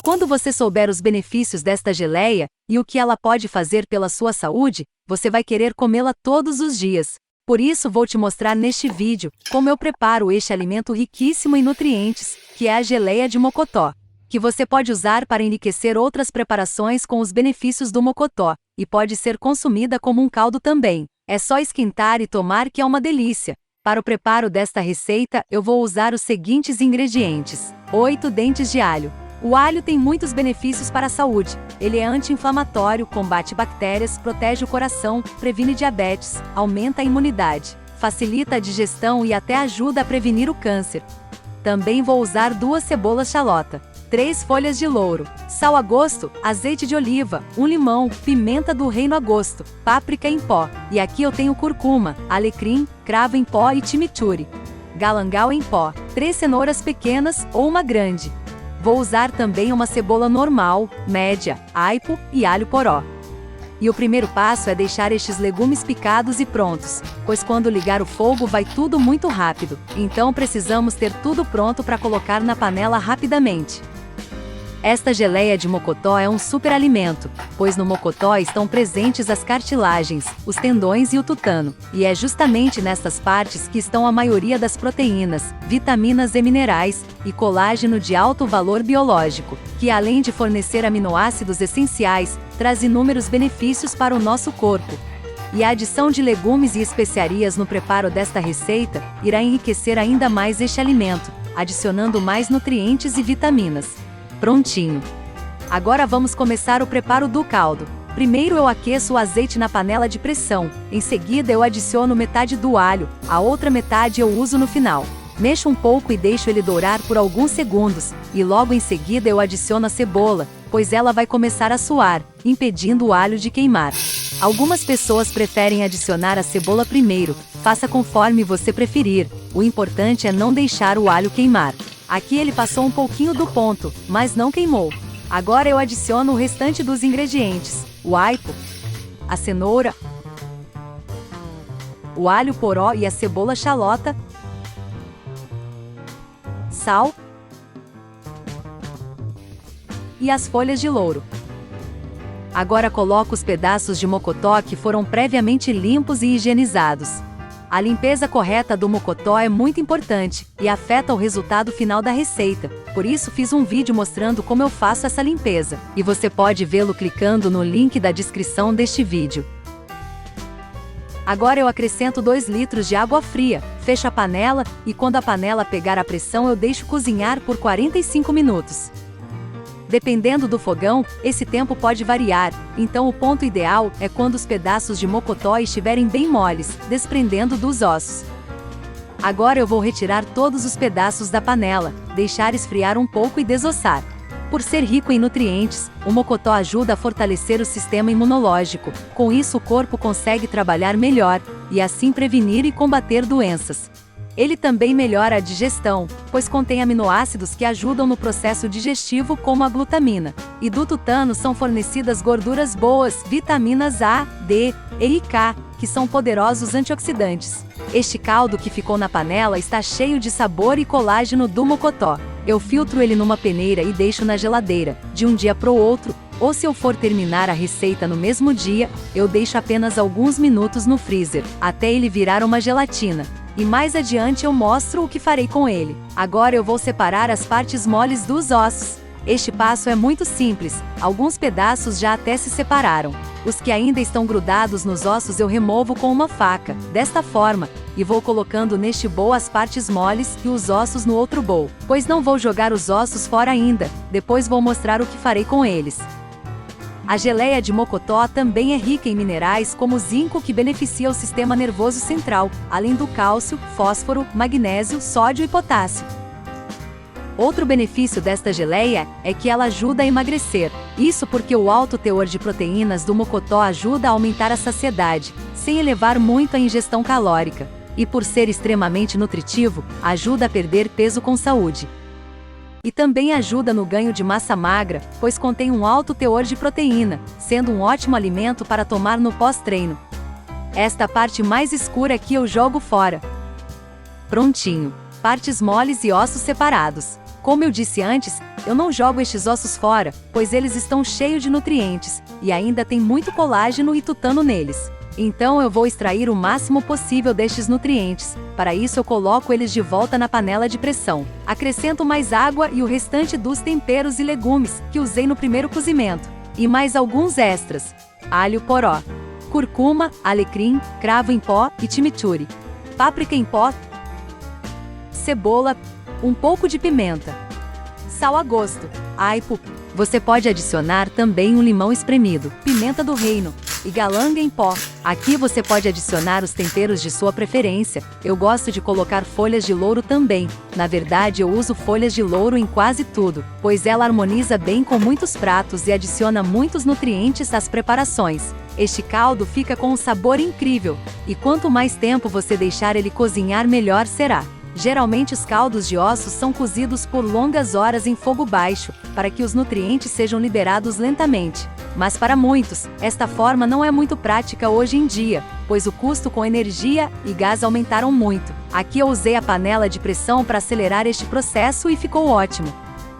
Quando você souber os benefícios desta geleia e o que ela pode fazer pela sua saúde, você vai querer comê-la todos os dias. Por isso vou te mostrar neste vídeo como eu preparo este alimento riquíssimo em nutrientes, que é a geleia de mocotó, que você pode usar para enriquecer outras preparações com os benefícios do mocotó, e pode ser consumida como um caldo também. É só esquentar e tomar que é uma delícia. Para o preparo desta receita, eu vou usar os seguintes ingredientes: 8 dentes de alho. O alho tem muitos benefícios para a saúde. Ele é anti-inflamatório, combate bactérias, protege o coração, previne diabetes, aumenta a imunidade, facilita a digestão e até ajuda a prevenir o câncer. Também vou usar 2 cebolas xalota, 3 folhas de louro, sal a gosto, azeite de oliva, 1 limão, pimenta do reino a gosto, páprica em pó, e aqui eu tenho cúrcuma, alecrim, cravo em pó e chimichurri, galangal em pó, 3 cenouras pequenas ou uma grande. Vou usar também uma cebola normal, média, aipo e alho poró. E o primeiro passo é deixar estes legumes picados e prontos, pois quando ligar o fogo vai tudo muito rápido, então precisamos ter tudo pronto para colocar na panela rapidamente. Esta geleia de mocotó é um super alimento, pois no mocotó estão presentes as cartilagens, os tendões e o tutano, e é justamente nestas partes que estão a maioria das proteínas, vitaminas e minerais, e colágeno de alto valor biológico, que além de fornecer aminoácidos essenciais, traz inúmeros benefícios para o nosso corpo. E a adição de legumes e especiarias no preparo desta receita irá enriquecer ainda mais este alimento, adicionando mais nutrientes e vitaminas. Prontinho! Agora vamos começar o preparo do caldo. Primeiro eu aqueço o azeite na panela de pressão, em seguida eu adiciono metade do alho, a outra metade eu uso no final. Mexo um pouco e deixo ele dourar por alguns segundos, e logo em seguida eu adiciono a cebola, pois ela vai começar a suar, impedindo o alho de queimar. Algumas pessoas preferem adicionar a cebola primeiro, faça conforme você preferir, o importante é não deixar o alho queimar. Aqui ele passou um pouquinho do ponto, mas não queimou. Agora eu adiciono o restante dos ingredientes: o aipo, a cenoura, o alho poró e a cebola xalota, sal e as folhas de louro. Agora coloco os pedaços de mocotó que foram previamente limpos e higienizados. A limpeza correta do mocotó é muito importante e afeta o resultado final da receita, por isso fiz um vídeo mostrando como eu faço essa limpeza, e você pode vê-lo clicando no link da descrição deste vídeo. Agora eu acrescento 2 litros de água fria, fecho a panela e quando a panela pegar a pressão eu deixo cozinhar por 45 minutos. Dependendo do fogão, esse tempo pode variar, então o ponto ideal é quando os pedaços de mocotó estiverem bem moles, desprendendo dos ossos. Agora eu vou retirar todos os pedaços da panela, deixar esfriar um pouco e desossar. Por ser rico em nutrientes, o mocotó ajuda a fortalecer o sistema imunológico, com isso o corpo consegue trabalhar melhor, e assim prevenir e combater doenças. Ele também melhora a digestão, pois contém aminoácidos que ajudam no processo digestivo como a glutamina. E do tutano são fornecidas gorduras boas, vitaminas A, D, E e K, que são poderosos antioxidantes. Este caldo que ficou na panela está cheio de sabor e colágeno do mocotó. Eu filtro ele numa peneira e deixo na geladeira, de um dia para o outro, ou se eu for terminar a receita no mesmo dia, eu deixo apenas alguns minutos no freezer, até ele virar uma gelatina. E mais adiante eu mostro o que farei com ele. Agora eu vou separar as partes moles dos ossos. Este passo é muito simples, alguns pedaços já até se separaram. Os que ainda estão grudados nos ossos eu removo com uma faca, desta forma, e vou colocando neste bowl as partes moles e os ossos no outro bowl, pois não vou jogar os ossos fora ainda, depois vou mostrar o que farei com eles. A geleia de mocotó também é rica em minerais como o zinco que beneficia o sistema nervoso central, além do cálcio, fósforo, magnésio, sódio e potássio. Outro benefício desta geleia é que ela ajuda a emagrecer. Isso porque o alto teor de proteínas do mocotó ajuda a aumentar a saciedade, sem elevar muito a ingestão calórica. E por ser extremamente nutritivo, ajuda a perder peso com saúde. E também ajuda no ganho de massa magra, pois contém um alto teor de proteína, sendo um ótimo alimento para tomar no pós-treino. Esta parte mais escura aqui eu jogo fora. Prontinho! Partes moles e ossos separados. Como eu disse antes, eu não jogo estes ossos fora, pois eles estão cheios de nutrientes, e ainda tem muito colágeno e tutano neles. Então eu vou extrair o máximo possível destes nutrientes. Para isso eu coloco eles de volta na panela de pressão. Acrescento mais água e o restante dos temperos e legumes que usei no primeiro cozimento. E mais alguns extras: alho poró, cúrcuma, alecrim, cravo em pó e chimichurri, páprica em pó, cebola, um pouco de pimenta, sal a gosto, aipo. Você pode adicionar também um limão espremido, pimenta do reino e galanga em pó. Aqui você pode adicionar os temperos de sua preferência. Eu gosto de colocar folhas de louro também. Na verdade, eu uso folhas de louro em quase tudo, pois ela harmoniza bem com muitos pratos e adiciona muitos nutrientes às preparações. Este caldo fica com um sabor incrível, e quanto mais tempo você deixar ele cozinhar, melhor será. Geralmente os caldos de ossos são cozidos por longas horas em fogo baixo, para que os nutrientes sejam liberados lentamente. Mas para muitos, esta forma não é muito prática hoje em dia, pois o custo com energia e gás aumentaram muito. Aqui eu usei a panela de pressão para acelerar este processo e ficou ótimo.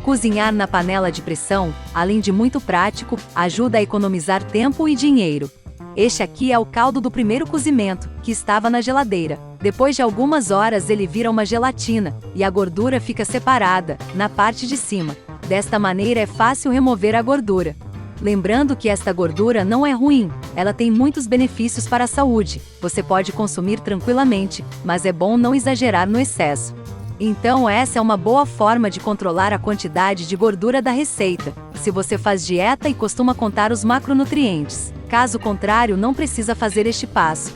Cozinhar na panela de pressão, além de muito prático, ajuda a economizar tempo e dinheiro. Este aqui é o caldo do primeiro cozimento, que estava na geladeira. Depois de algumas horas ele vira uma gelatina, e a gordura fica separada, na parte de cima. Desta maneira é fácil remover a gordura. Lembrando que esta gordura não é ruim, ela tem muitos benefícios para a saúde. Você pode consumir tranquilamente, mas é bom não exagerar no excesso. Então essa é uma boa forma de controlar a quantidade de gordura da receita, se você faz dieta e costuma contar os macronutrientes. Caso contrário, não precisa fazer este passo.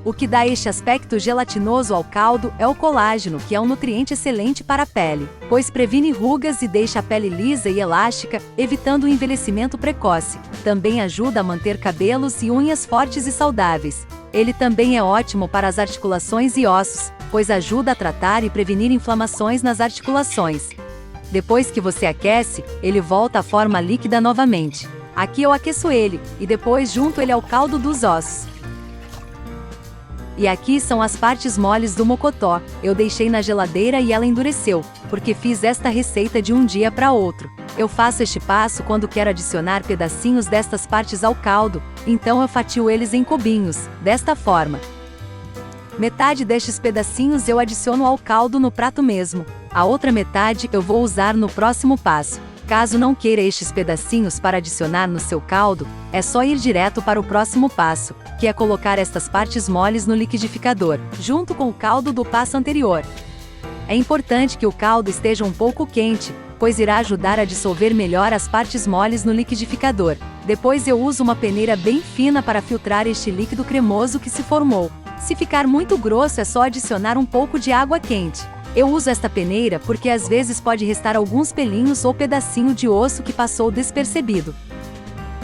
O que dá este aspecto gelatinoso ao caldo é o colágeno, que é um nutriente excelente para a pele, pois previne rugas e deixa a pele lisa e elástica, evitando o envelhecimento precoce. Também ajuda a manter cabelos e unhas fortes e saudáveis. Ele também é ótimo para as articulações e ossos, pois ajuda a tratar e prevenir inflamações nas articulações. Depois que você aquece, ele volta à forma líquida novamente. Aqui eu aqueço ele, e depois junto ele ao caldo dos ossos. E aqui são as partes moles do mocotó. Eu deixei na geladeira e ela endureceu, porque fiz esta receita de um dia para outro. Eu faço este passo quando quero adicionar pedacinhos destas partes ao caldo, então eu fatio eles em cubinhos, desta forma. Metade destes pedacinhos eu adiciono ao caldo no prato mesmo. A outra metade eu vou usar no próximo passo. Caso não queira estes pedacinhos para adicionar no seu caldo, é só ir direto para o próximo passo, que é colocar estas partes moles no liquidificador, junto com o caldo do passo anterior. É importante que o caldo esteja um pouco quente, pois irá ajudar a dissolver melhor as partes moles no liquidificador. Depois eu uso uma peneira bem fina para filtrar este líquido cremoso que se formou. Se ficar muito grosso, é só adicionar um pouco de água quente. Eu uso esta peneira porque às vezes pode restar alguns pelinhos ou pedacinho de osso que passou despercebido.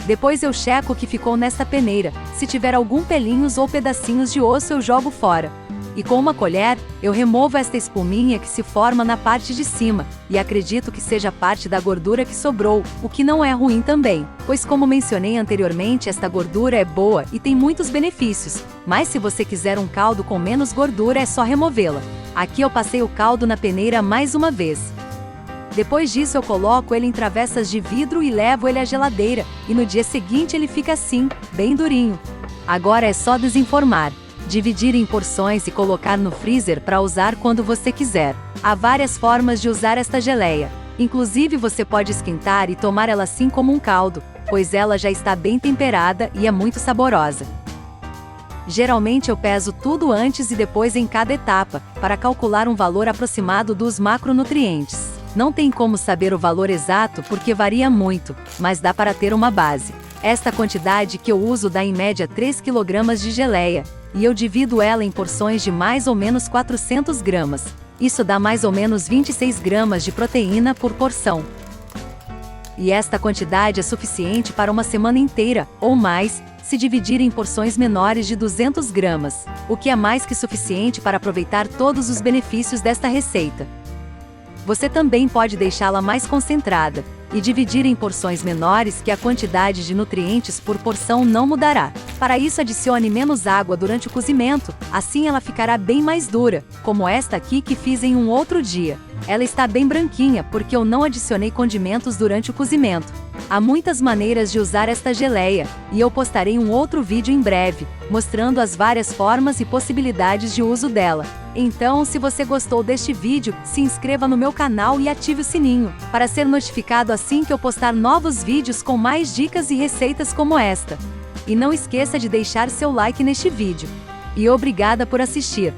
Depois eu checo o que ficou nesta peneira. Se tiver algum pelinhos ou pedacinhos de osso, eu jogo fora. E com uma colher, eu removo esta espuminha que se forma na parte de cima, e acredito que seja parte da gordura que sobrou, o que não é ruim também, pois como mencionei anteriormente, esta gordura é boa e tem muitos benefícios, mas se você quiser um caldo com menos gordura é só removê-la. Aqui eu passei o caldo na peneira mais uma vez. Depois disso eu coloco ele em travessas de vidro e levo ele à geladeira, e no dia seguinte ele fica assim, bem durinho. Agora é só desenformar, dividir em porções e colocar no freezer para usar quando você quiser. Há várias formas de usar esta geleia. Inclusive você pode esquentar e tomar ela assim como um caldo, pois ela já está bem temperada e é muito saborosa. Geralmente eu peso tudo antes e depois em cada etapa, para calcular um valor aproximado dos macronutrientes. Não tem como saber o valor exato porque varia muito, mas dá para ter uma base. Esta quantidade que eu uso dá em média 3 kg de geleia, e eu divido ela em porções de mais ou menos 400 gramas. Isso dá mais ou menos 26 gramas de proteína por porção. E esta quantidade é suficiente para uma semana inteira, ou mais, se dividir em porções menores de 200 gramas, o que é mais que suficiente para aproveitar todos os benefícios desta receita. Você também pode deixá-la mais concentrada, e dividir em porções menores que a quantidade de nutrientes por porção não mudará. Para isso adicione menos água durante o cozimento, assim ela ficará bem mais dura, como esta aqui que fiz em um outro dia. Ela está bem branquinha porque eu não adicionei condimentos durante o cozimento. Há muitas maneiras de usar esta geleia, e eu postarei um outro vídeo em breve, mostrando as várias formas e possibilidades de uso dela. Então, se você gostou deste vídeo, se inscreva no meu canal e ative o sininho, para ser notificado assim que eu postar novos vídeos com mais dicas e receitas como esta. E não esqueça de deixar seu like neste vídeo. E obrigada por assistir!